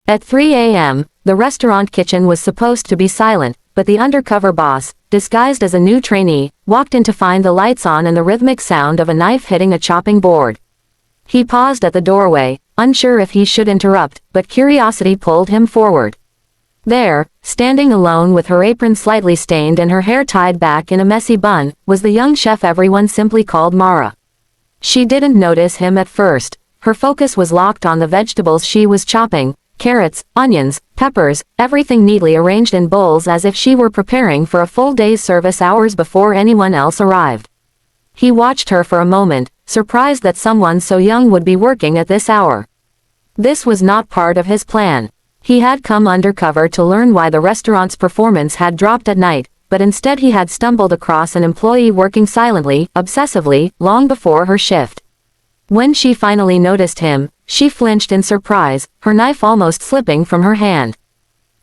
At 3 a.m., the restaurant kitchen was supposed to be silent, but the undercover boss, disguised as a new trainee, walked in to find the lights on and the rhythmic sound of a knife hitting a chopping board. He paused at the doorway, unsure if he should interrupt, but curiosity pulled him forward. There, standing alone with her apron slightly stained and her hair tied back in a messy bun, was the young chef everyone simply called Mara. She didn't notice him at first. Her focus was locked on the vegetables she was chopping, carrots, onions, peppers, everything neatly arranged in bowls as if she were preparing for a full day's service hours before anyone else arrived. He watched her for a moment, surprised that someone so young would be working at this hour. This was not part of his plan. He had come undercover to learn why the restaurant's performance had dropped at night, but instead he had stumbled across an employee working silently, obsessively, long before her shift. When she finally noticed him, she flinched in surprise, her knife almost slipping from her hand.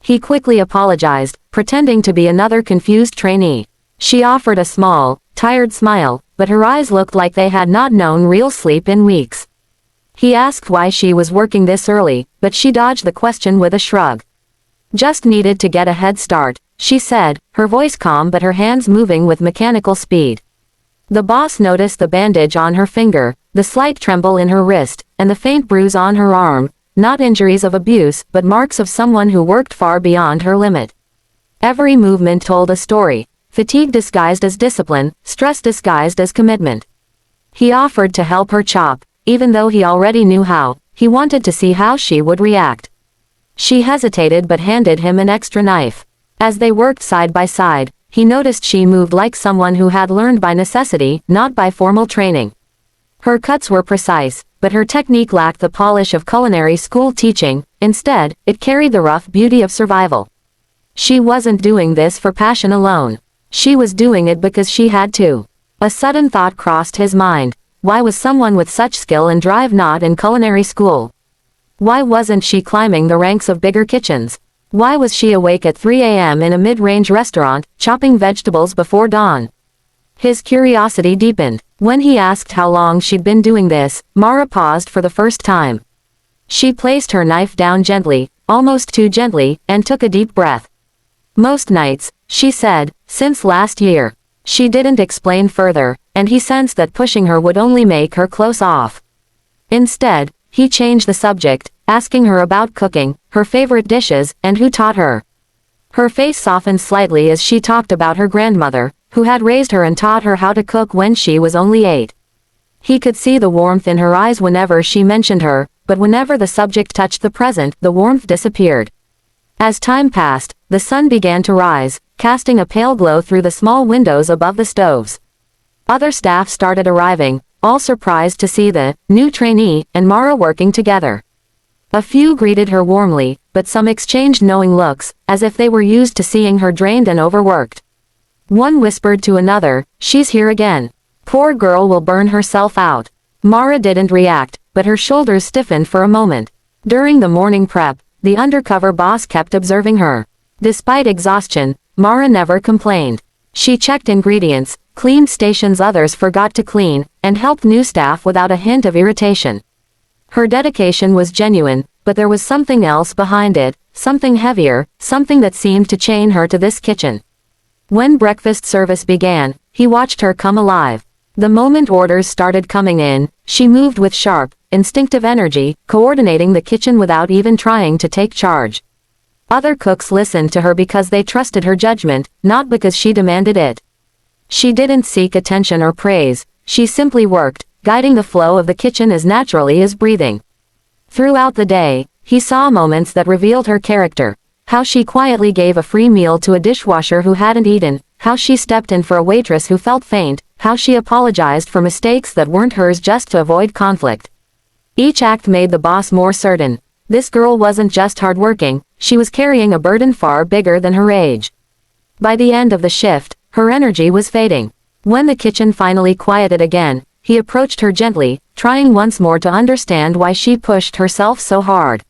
He quickly apologized, pretending to be another confused trainee. She offered a small, tired smile, but her eyes looked like they had not known real sleep in weeks. He asked why she was working this early, but she dodged the question with a shrug. Just needed to get a head start, she said, her voice calm but her hands moving with mechanical speed. The boss noticed the bandage on her finger, the slight tremble in her wrist, and the faint bruise on her arm, not injuries of abuse, but marks of someone who worked far beyond her limit. Every movement told a story, fatigue disguised as discipline, stress disguised as commitment. He offered to help her chop, even though he already knew how. He wanted to see how she would react. She hesitated but handed him an extra knife. As they worked side by side, he noticed she moved like someone who had learned by necessity, not by formal training. Her cuts were precise, but her technique lacked the polish of culinary school teaching. Instead, it carried the rough beauty of survival. She wasn't doing this for passion alone. She was doing it because she had to. A sudden thought crossed his mind. Why was someone with such skill and drive not in culinary school? Why wasn't she climbing the ranks of bigger kitchens? Why was she awake at 3 a.m. in a mid-range restaurant, chopping vegetables before dawn? His curiosity deepened. When he asked how long she'd been doing this, Mara paused for the first time. She placed her knife down gently, almost too gently, and took a deep breath. Most nights, she said, since last year. She didn't explain further, and he sensed that pushing her would only make her close off. Instead, he changed the subject, asking her about cooking, her favorite dishes, and who taught her. Her face softened slightly as she talked about her grandmother, who had raised her and taught her how to cook when she was only 8. He could see the warmth in her eyes whenever she mentioned her, but whenever the subject touched the present, the warmth disappeared. As time passed, the sun began to rise, casting a pale glow through the small windows above the stoves. Other staff started arriving, all surprised to see the new trainee and Mara working together. A few greeted her warmly, but some exchanged knowing looks, as if they were used to seeing her drained and overworked. One whispered to another, "She's here again. Poor girl will burn herself out." Mara didn't react, but her shoulders stiffened for a moment. During the morning prep, the undercover boss kept observing her. Despite exhaustion, Mara never complained. She checked ingredients, cleaned stations others forgot to clean, and helped new staff without a hint of irritation. Her dedication was genuine, but there was something else behind it, something heavier, something that seemed to chain her to this kitchen. When breakfast service began, he watched her come alive. The moment orders started coming in, she moved with sharp, instinctive energy, coordinating the kitchen without even trying to take charge. Other cooks listened to her because they trusted her judgment, not because she demanded it. She didn't seek attention or praise, she simply worked, guiding the flow of the kitchen as naturally as breathing. Throughout the day, he saw moments that revealed her character. How she quietly gave a free meal to a dishwasher who hadn't eaten, how she stepped in for a waitress who felt faint, how she apologized for mistakes that weren't hers just to avoid conflict. Each act made the boss more certain. This girl wasn't just hardworking, she was carrying a burden far bigger than her age. By the end of the shift, her energy was fading. When the kitchen finally quieted again, he approached her gently, trying once more to understand why she pushed herself so hard.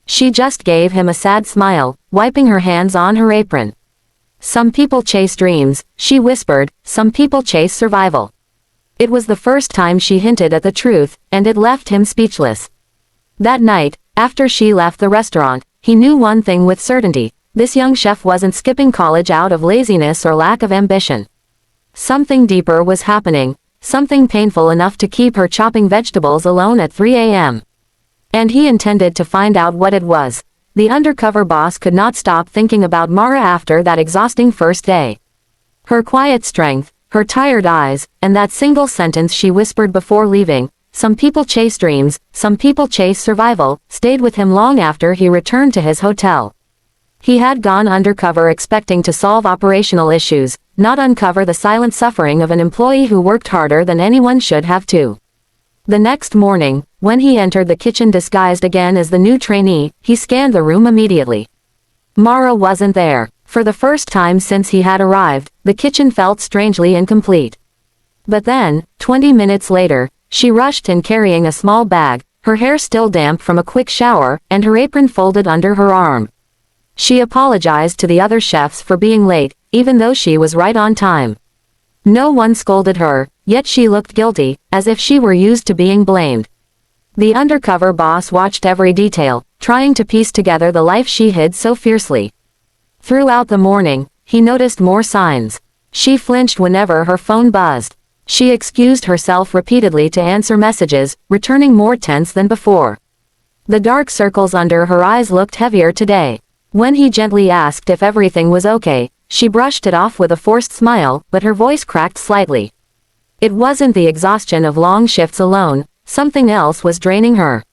She just gave him a sad smile, wiping her hands on her apron. "Some people chase dreams," she whispered, "some people chase survival." It was the first time she hinted at the truth, and it left him speechless. That night, after she left the restaurant, he knew one thing with certainty: this young chef wasn't skipping college out of laziness or lack of ambition. Something deeper was happening, something painful enough to keep her chopping vegetables alone at 3 a.m. And he intended to find out what it was. The undercover boss could not stop thinking about Mara after that exhausting first day. Her quiet strength, her tired eyes, and that single sentence she whispered before leaving, "Some people chase dreams, some people chase survival," stayed with him long after he returned to his hotel. He had gone undercover expecting to solve operational issues, not uncover the silent suffering of an employee who worked harder than anyone should have to. The next morning, when he entered the kitchen disguised again as the new trainee, he scanned the room immediately. Mara wasn't there. For the first time since he had arrived, the kitchen felt strangely incomplete. But then, 20 minutes later, she rushed in carrying a small bag, her hair still damp from a quick shower, and her apron folded under her arm. She apologized to the other chefs for being late, even though she was right on time. No one scolded her, yet she looked guilty, as if she were used to being blamed. The undercover boss watched every detail, trying to piece together the life she hid so fiercely. Throughout the morning, he noticed more signs. She flinched whenever her phone buzzed. She excused herself repeatedly to answer messages, returning more tense than before. The dark circles under her eyes looked heavier today. When he gently asked if everything was okay, she brushed it off with a forced smile, but her voice cracked slightly. It wasn't the exhaustion of long shifts alone, something else was draining her.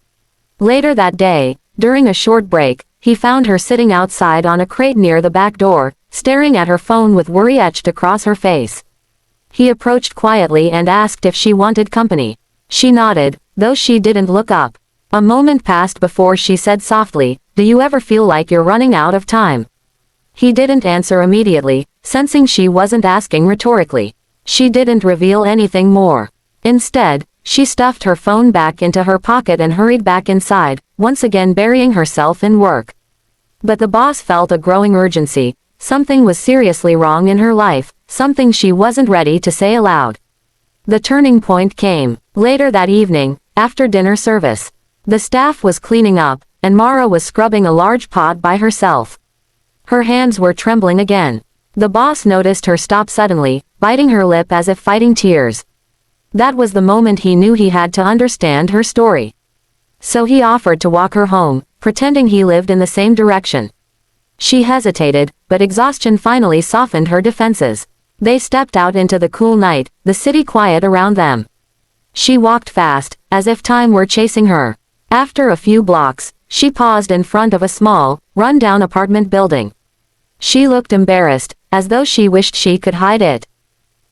Later that day, during a short break, he found her sitting outside on a crate near the back door, staring at her phone with worry etched across her face. He approached quietly and asked if she wanted company. She nodded, though she didn't look up. A moment passed before she said softly, "Do you ever feel like you're running out of time?" He didn't answer immediately, sensing she wasn't asking rhetorically. She didn't reveal anything more. Instead, she stuffed her phone back into her pocket and hurried back inside, once again burying herself in work. But the boss felt a growing urgency. Something was seriously wrong in her life, something she wasn't ready to say aloud. The turning point came later that evening, after dinner service. The staff was cleaning up, and Mara was scrubbing a large pot by herself. Her hands were trembling again. The boss noticed her stop suddenly, biting her lip as if fighting tears. That was the moment he knew he had to understand her story. So he offered to walk her home, pretending he lived in the same direction. She hesitated, but exhaustion finally softened her defenses. They stepped out into the cool night, the city quiet around them. She walked fast, as if time were chasing her. After a few blocks, she paused in front of a small, run-down apartment building. She looked embarrassed, as though she wished she could hide it.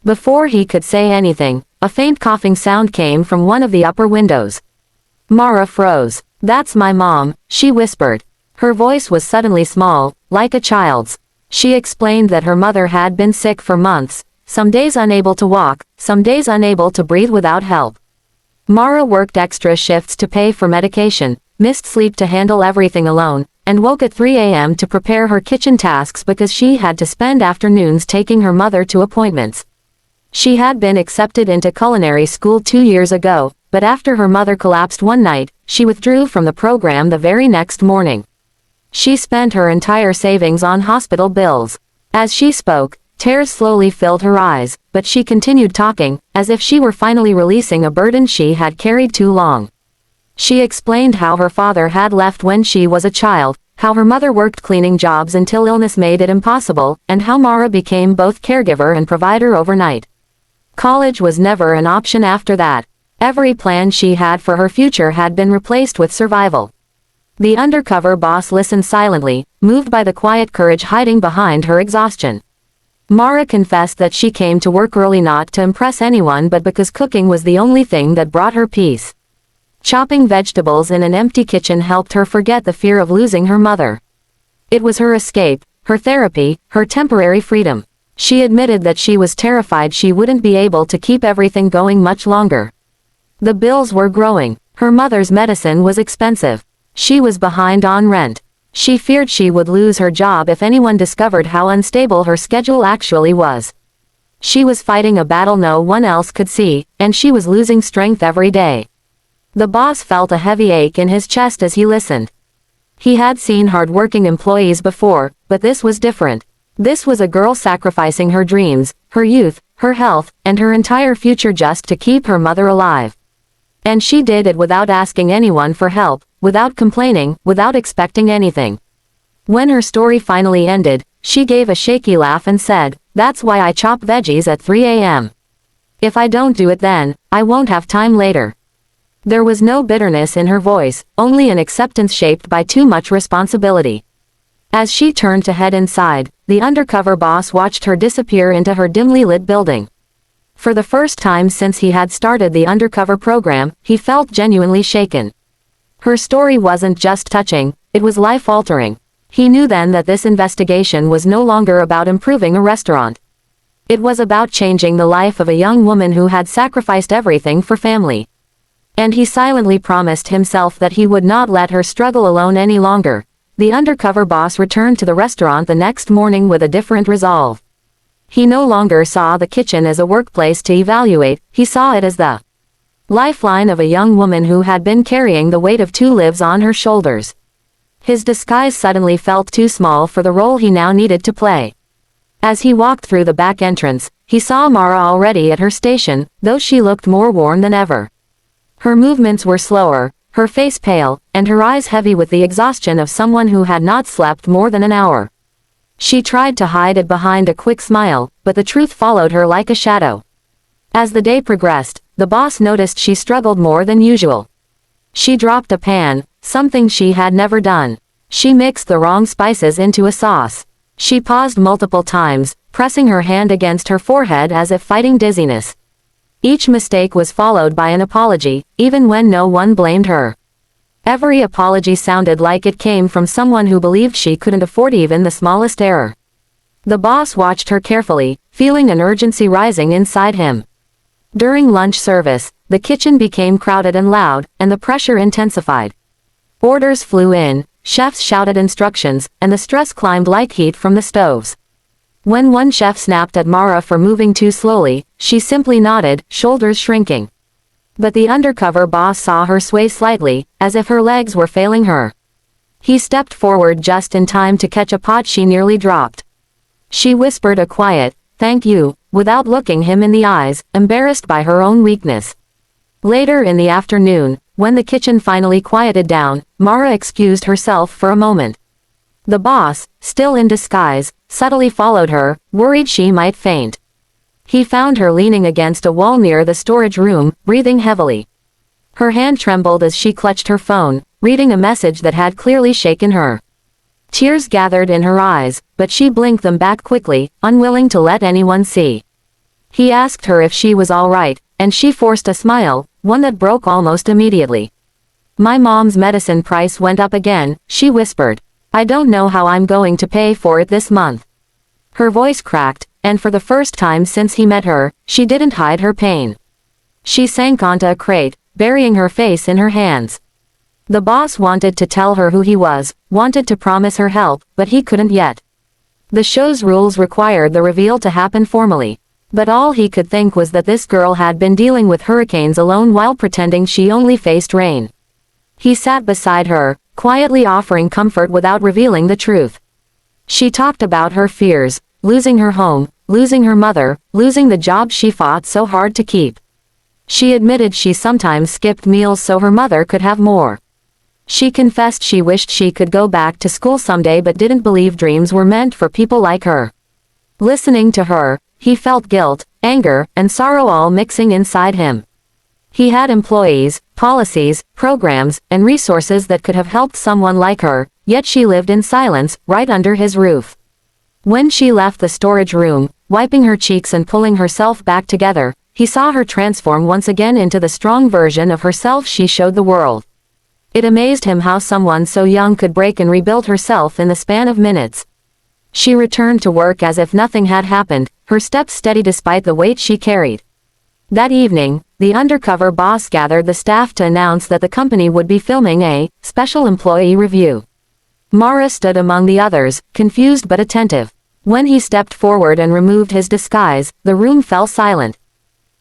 Before he could say anything, a faint coughing sound came from one of the upper windows. Mara froze. "That's my mom," she whispered. Her voice was suddenly small, like a child's. She explained that her mother had been sick for months, some days unable to walk, some days unable to breathe without help. Mara worked extra shifts to pay for medication, missed sleep to handle everything alone, and woke at 3 a.m. to prepare her kitchen tasks because she had to spend afternoons taking her mother to appointments. She had been accepted into culinary school 2 years ago, but after her mother collapsed one night, she withdrew from the program the very next morning. She spent her entire savings on hospital bills. As she spoke, tears slowly filled her eyes, but she continued talking, as if she were finally releasing a burden she had carried too long. She explained how her father had left when she was a child, how her mother worked cleaning jobs until illness made it impossible, and how Mara became both caregiver and provider overnight. College was never an option after that. Every plan she had for her future had been replaced with survival. The undercover boss listened silently, moved by the quiet courage hiding behind her exhaustion. Mara confessed that she came to work early not to impress anyone but because cooking was the only thing that brought her peace. Chopping vegetables in an empty kitchen helped her forget the fear of losing her mother. It was her escape, her therapy, her temporary freedom. She admitted that she was terrified she wouldn't be able to keep everything going much longer. The bills were growing. Her mother's medicine was expensive. She was behind on rent. She feared she would lose her job if anyone discovered how unstable her schedule actually was. She was fighting a battle no one else could see, and she was losing strength every day. The boss felt a heavy ache in his chest as he listened. He had seen hard-working employees before, but this was different. This was a girl sacrificing her dreams, her youth, her health, and her entire future just to keep her mother alive. And she did it without asking anyone for help, without complaining, without expecting anything. When her story finally ended, she gave a shaky laugh and said, "That's why I chop veggies at 3 a.m. If I don't do it then, I won't have time later." There was no bitterness in her voice, only an acceptance shaped by too much responsibility. As she turned to head inside, the undercover boss watched her disappear into her dimly lit building. For the first time since he had started the undercover program, he felt genuinely shaken. Her story wasn't just touching, it was life-altering. He knew then that this investigation was no longer about improving a restaurant. It was about changing the life of a young woman who had sacrificed everything for family. And he silently promised himself that he would not let her struggle alone any longer. The undercover boss returned to the restaurant the next morning with a different resolve. He no longer saw the kitchen as a workplace to evaluate, he saw it as the lifeline of a young woman who had been carrying the weight of 2 lives on her shoulders. His disguise suddenly felt too small for the role he now needed to play. As he walked through the back entrance, he saw Mara already at her station, though she looked more worn than ever. Her movements were slower, her face pale, and her eyes heavy with the exhaustion of someone who had not slept more than an hour. She tried to hide it behind a quick smile, but the truth followed her like a shadow. As the day progressed, the boss noticed she struggled more than usual. She dropped a pan, something she had never done. She mixed the wrong spices into a sauce. She paused multiple times, pressing her hand against her forehead as if fighting dizziness. Each mistake was followed by an apology, even when no one blamed her. Every apology sounded like it came from someone who believed she couldn't afford even the smallest error. The boss watched her carefully, feeling an urgency rising inside him. During lunch service, the kitchen became crowded and loud, and the pressure intensified. Orders flew in, chefs shouted instructions, and the stress climbed like heat from the stoves. When one chef snapped at Mara for moving too slowly, she simply nodded, shoulders shrinking. But the undercover boss saw her sway slightly, as if her legs were failing her. He stepped forward just in time to catch a pot she nearly dropped. She whispered a quiet, "Thank you," without looking him in the eyes, embarrassed by her own weakness. Later in the afternoon, when the kitchen finally quieted down, Mara excused herself for a moment. The boss, still in disguise, subtly followed her, worried she might faint. He found her leaning against a wall near the storage room, breathing heavily. Her hand trembled as she clutched her phone, reading a message that had clearly shaken her. Tears gathered in her eyes, but she blinked them back quickly, unwilling to let anyone see. He asked her if she was all right, and she forced a smile, one that broke almost immediately. "My mom's medicine price went up again," she whispered. "I don't know how I'm going to pay for it this month." Her voice cracked, and for the first time since he met her, she didn't hide her pain. She sank onto a crate, burying her face in her hands. The boss wanted to tell her who he was, wanted to promise her help, but he couldn't yet. The show's rules required the reveal to happen formally. But all he could think was that this girl had been dealing with hurricanes alone while pretending she only faced rain. He sat beside her, quietly offering comfort without revealing the truth. She talked about her fears, losing her home, losing her mother, losing the job she fought so hard to keep. She admitted she sometimes skipped meals so her mother could have more. She confessed she wished she could go back to school someday but didn't believe dreams were meant for people like her. Listening to her, he felt guilt, anger, and sorrow all mixing inside him. He had employees, policies, programs, and resources that could have helped someone like her, yet she lived in silence, right under his roof. When she left the storage room, wiping her cheeks and pulling herself back together, he saw her transform once again into the strong version of herself she showed the world. It amazed him how someone so young could break and rebuild herself in the span of minutes. She returned to work as if nothing had happened, her steps steady despite the weight she carried. That evening, the undercover boss gathered the staff to announce that the company would be filming a special employee review. Mara stood among the others, confused but attentive. When he stepped forward and removed his disguise, the room fell silent.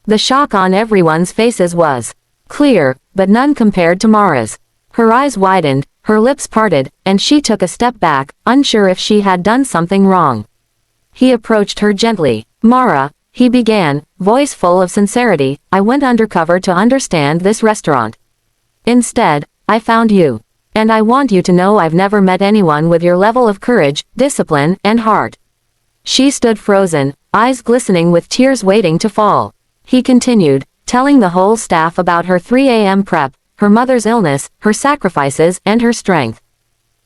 The shock on everyone's faces was clear, but none compared to Mara's. Her eyes widened, Her lips parted, and she took a step back, unsure if she had done something wrong. He approached her gently. "Mara," he began, voice full of sincerity, "I went undercover to understand this restaurant. Instead, I found you. And I want you to know I've never met anyone with your level of courage, discipline, and heart." She stood frozen, eyes glistening with tears waiting to fall. He continued, telling the whole staff about her 3 a.m. prep, her mother's illness, her sacrifices, and her strength.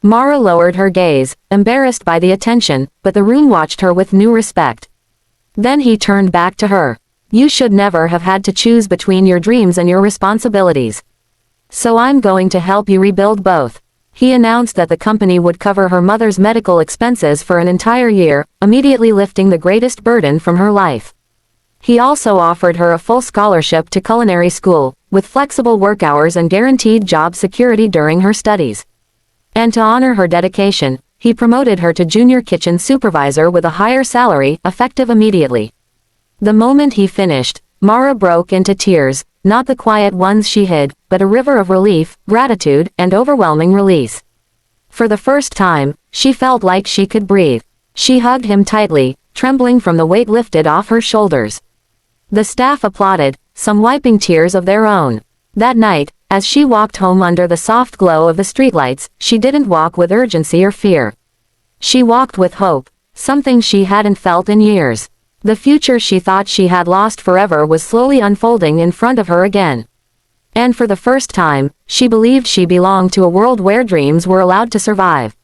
Mara lowered her gaze, embarrassed by the attention, but the room watched her with new respect. Then he turned back to her. "You should never have had to choose between your dreams and your responsibilities. So I'm going to help you rebuild both." He announced that the company would cover her mother's medical expenses for an entire year, immediately lifting the greatest burden from her life. He also offered her a full scholarship to culinary school, with flexible work hours and guaranteed job security during her studies. And to honor her dedication, he promoted her to junior kitchen supervisor with a higher salary, effective immediately. The moment he finished, Mara broke into tears, not the quiet ones she hid, but a river of relief, gratitude, and overwhelming release. For the first time, she felt like she could breathe. She hugged him tightly, trembling from the weight lifted off her shoulders. The staff applauded, some wiping tears of their own. That night, as she walked home under the soft glow of the streetlights, she didn't walk with urgency or fear. She walked with hope, something she hadn't felt in years. The future she thought she had lost forever was slowly unfolding in front of her again. And for the first time, she believed she belonged to a world where dreams were allowed to survive.